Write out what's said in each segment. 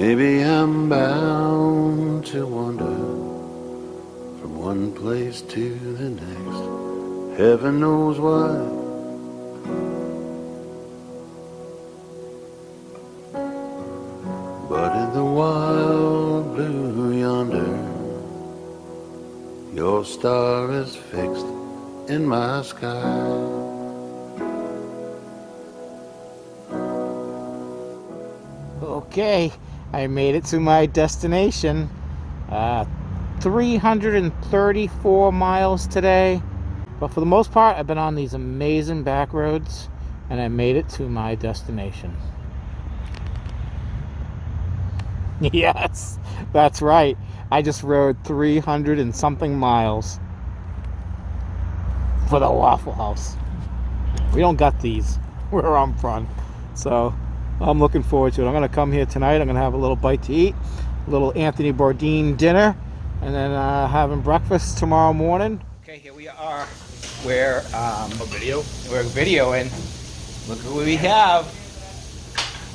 Maybe I'm bound to wander from one place to the next. Heaven knows why. But in the wild blue yonder, your star is fixed in my sky. Okay, I made it to my destination. 334 miles today. But for the most part, I've been on these amazing back roads, and I made it to my destination. Yes, that's right. I just rode 300 and something miles for the Waffle House. We don't got these where I'm from, so I'm looking forward to it. I'm going to come here tonight. I'm going to have a little bite to eat, a little Anthony Bourdain dinner, and then having breakfast tomorrow morning. Okay, here we are. We're videoing. Look what we have.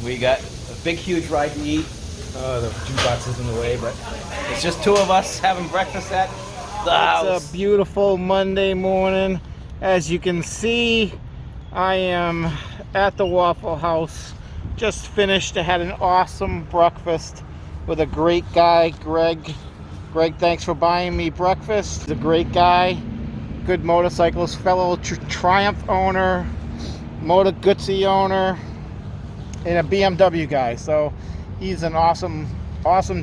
We got a big, huge ride to eat. The jukebox is in the way, but it's just two of us having breakfast at the house. It's a beautiful Monday morning. As you can see, I am at the Waffle House. Just finished. I had an awesome breakfast with a great guy, Greg. Greg, thanks for buying me breakfast. He's a great guy, good motorcyclist, fellow Triumph owner, Motor Guzzi owner, and a BMW guy. So he's an awesome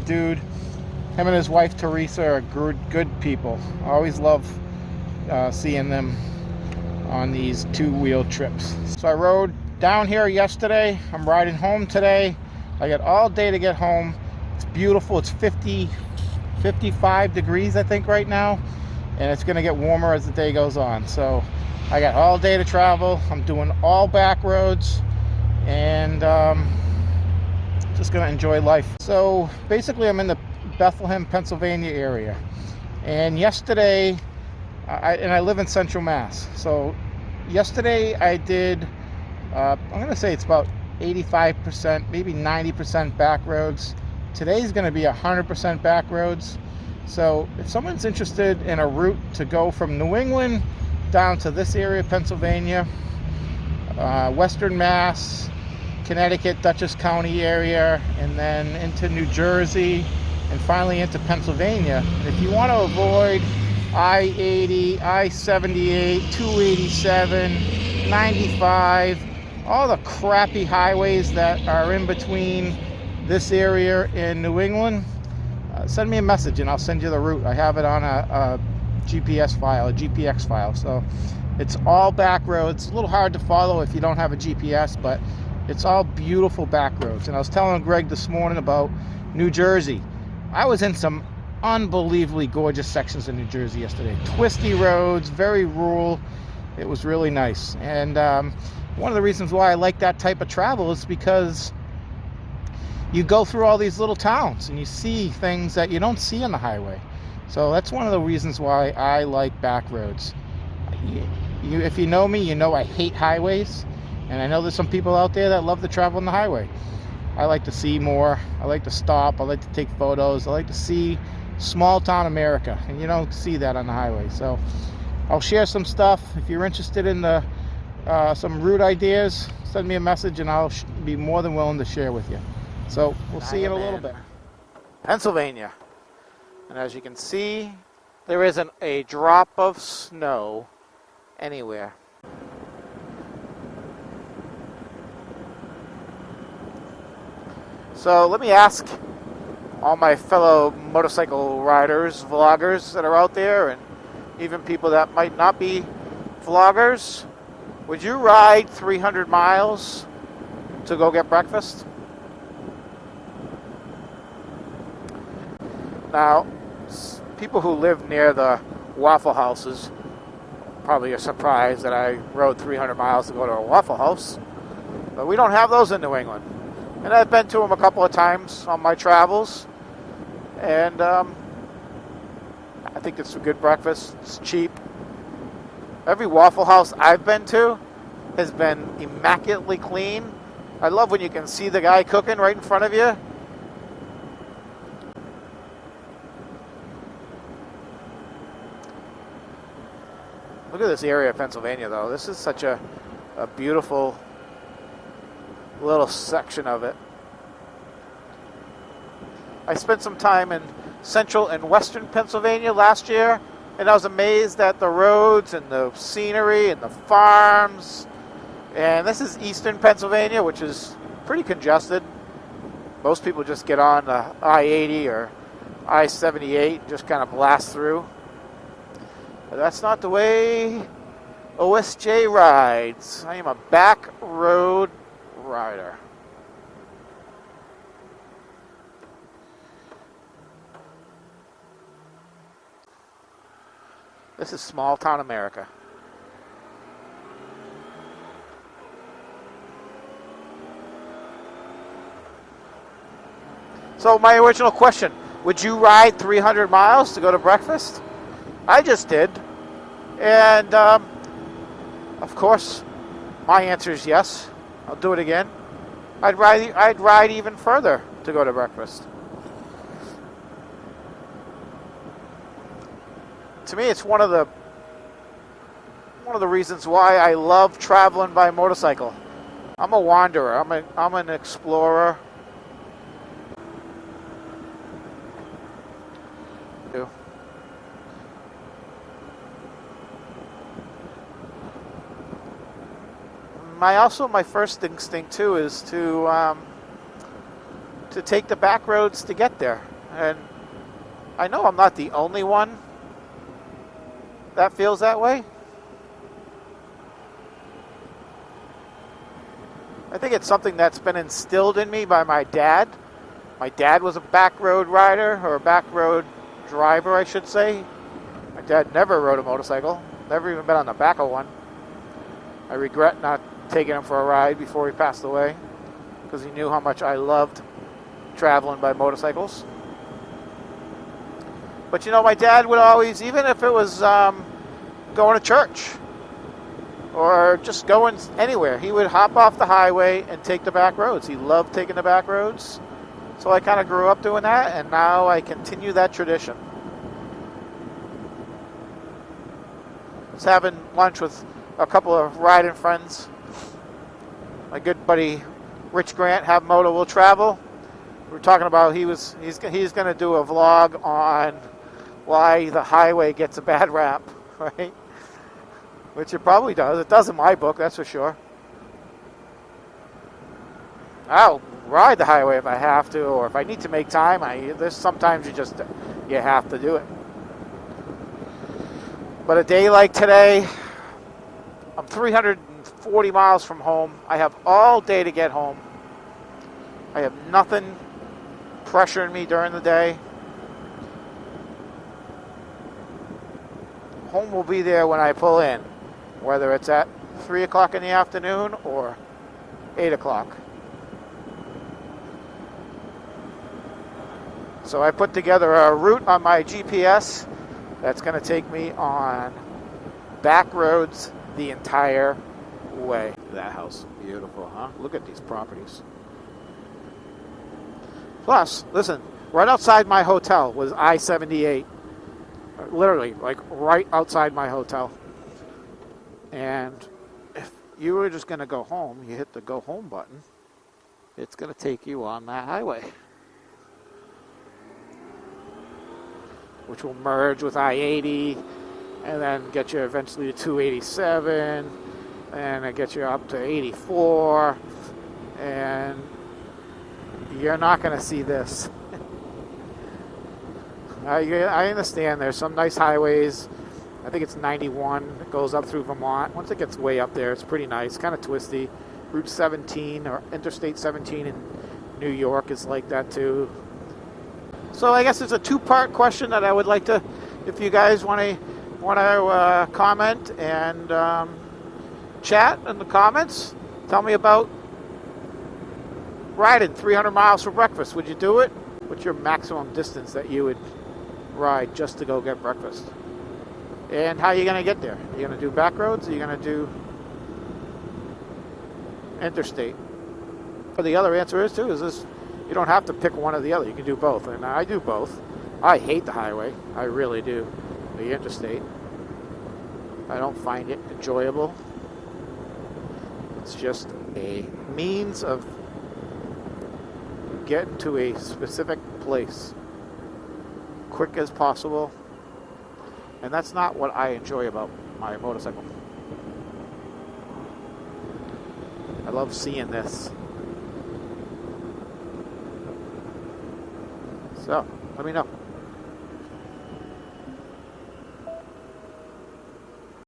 dude. Him and his wife Teresa are good people. I always love seeing them on these two-wheel trips. So I rode down here yesterday. I'm riding home today. I got all day to get home. It's beautiful. It's 55 degrees I think right now, and it's gonna get warmer as the day goes on. So I got all day to travel. I'm doing all back roads, and just gonna enjoy life. So basically I'm in the Bethlehem, Pennsylvania area, and yesterday I live in Central Mass. So yesterday I did I'm gonna say it's about 85%, maybe 90% back roads. Today's gonna be 100% back roads. So if someone's interested in a route to go from New England down to this area, Pennsylvania, Western Mass, Connecticut, Dutchess County area, and then into New Jersey, and finally into Pennsylvania. And if you want to avoid I-80, I-78, 287, 95, all the crappy highways that are in between this area and New England, send me a message and I'll send you the route. I have it on a GPS file, a GPX file. So it's all back roads. It's a little hard to follow if you don't have a GPS, but it's all beautiful back roads. And I was telling Greg this morning about New Jersey. I was in some unbelievably gorgeous sections of New Jersey yesterday. Twisty roads, very rural. It was really nice. And one of the reasons why I like that type of travel is because you go through all these little towns and you see things that you don't see on the highway. So that's one of the reasons why I like back roads. If you know me, you know I hate highways. And I know there's some people out there that love to travel on the highway. I like to see more. I like to stop. I like to take photos. I like to see small town America. And you don't see that on the highway. So I'll share some stuff. If you're interested in some route ideas, send me a message and I'll be more than willing to share with you. So we'll see you in a little bit. Pennsylvania. And as you can see, there isn't a drop of snow anywhere. So let me ask all my fellow motorcycle riders, vloggers that are out there, and even people that might not be vloggers, would you ride 300 miles to go get breakfast? Now, people who live near the Waffle Houses probably are surprised that I rode 300 miles to go to a Waffle House, but we don't have those in New England. And I've been to them a couple of times on my travels, and I think it's a good breakfast. It's cheap. Every Waffle House I've been to has been immaculately clean. I love when you can see the guy cooking right in front of you. Look at this area of Pennsylvania, though. This is such a beautiful little section of it. I spent some time in central and western Pennsylvania last year, and I was amazed at the roads and the scenery and the farms. And this is eastern Pennsylvania, which is pretty congested. Most people just get on the I-80 or I-78 and just kind of blast through. But that's not the way OSJ rides. I am a back road rider. This is small town America. So my original question, would you ride 300 miles to go to breakfast? I just did. And of course, my answer is yes. I'll do it again. I'd ride even further to go to breakfast. To me, it's one of the reasons why I love traveling by motorcycle. I'm a wanderer. I'm an explorer. My first instinct too is to take the back roads to get there, and I know I'm not the only one that feels that way. I think it's something that's been instilled in me by my dad. My dad was a back road rider, or a back road driver, I should say. My dad never rode a motorcycle, never even been on the back of one. I regret not taking him for a ride before he passed away, because he knew how much I loved traveling by motorcycles. But you know, my dad would always, even if it was going to church or just going anywhere, he would hop off the highway and take the back roads. He loved taking the back roads. So I kind of grew up doing that, and now I continue that tradition. I was having lunch with a couple of riding friends. My good buddy Rich Grant, Have Moto Will Travel. We were talking about he's going to do a vlog on why the highway gets a bad rap, right? Which it probably does. It does in my book, that's for sure. I'll ride the highway if I have to, or if I need to make time. There's sometimes you have to do it. But a day like today, I'm 340 miles from home. I have all day to get home. I have nothing pressuring me during the day. Home will be there when I pull in, whether it's at 3 o'clock in the afternoon or 8 o'clock. So I put together a route on my GPS that's going to take me on back roads the entire way. That house, beautiful, huh? Look at these properties. Plus, listen, right outside my hotel was I-78. Literally, like right outside my hotel. And if you were just going to go home, you hit the go home button, it's going to take you on that highway, which will merge with I-80 and then get you eventually to 287, and it gets you up to 84, and you're not going to see this. I understand there's some nice highways. I think it's 91 that goes up through Vermont. Once it gets way up there, it's pretty nice, kind of twisty. Route 17 or Interstate 17 in New York is like that too. So I guess it's a two-part question that I would like to, if you guys want to comment and chat in the comments. Tell me about riding 300 miles for breakfast. Would you do it? What's your maximum distance that you would ride just to go get breakfast? And how are you going to get there? Are you going to do back roads? Or are you going to do interstate? Or the other answer is too, is this, you don't have to pick one or the other. You can do both. And I do both. I hate the highway. I really do. The interstate. I don't find it enjoyable. It's just a means of getting to a specific place quick as possible. And that's not what I enjoy about my motorcycle. I love seeing this. So, let me know.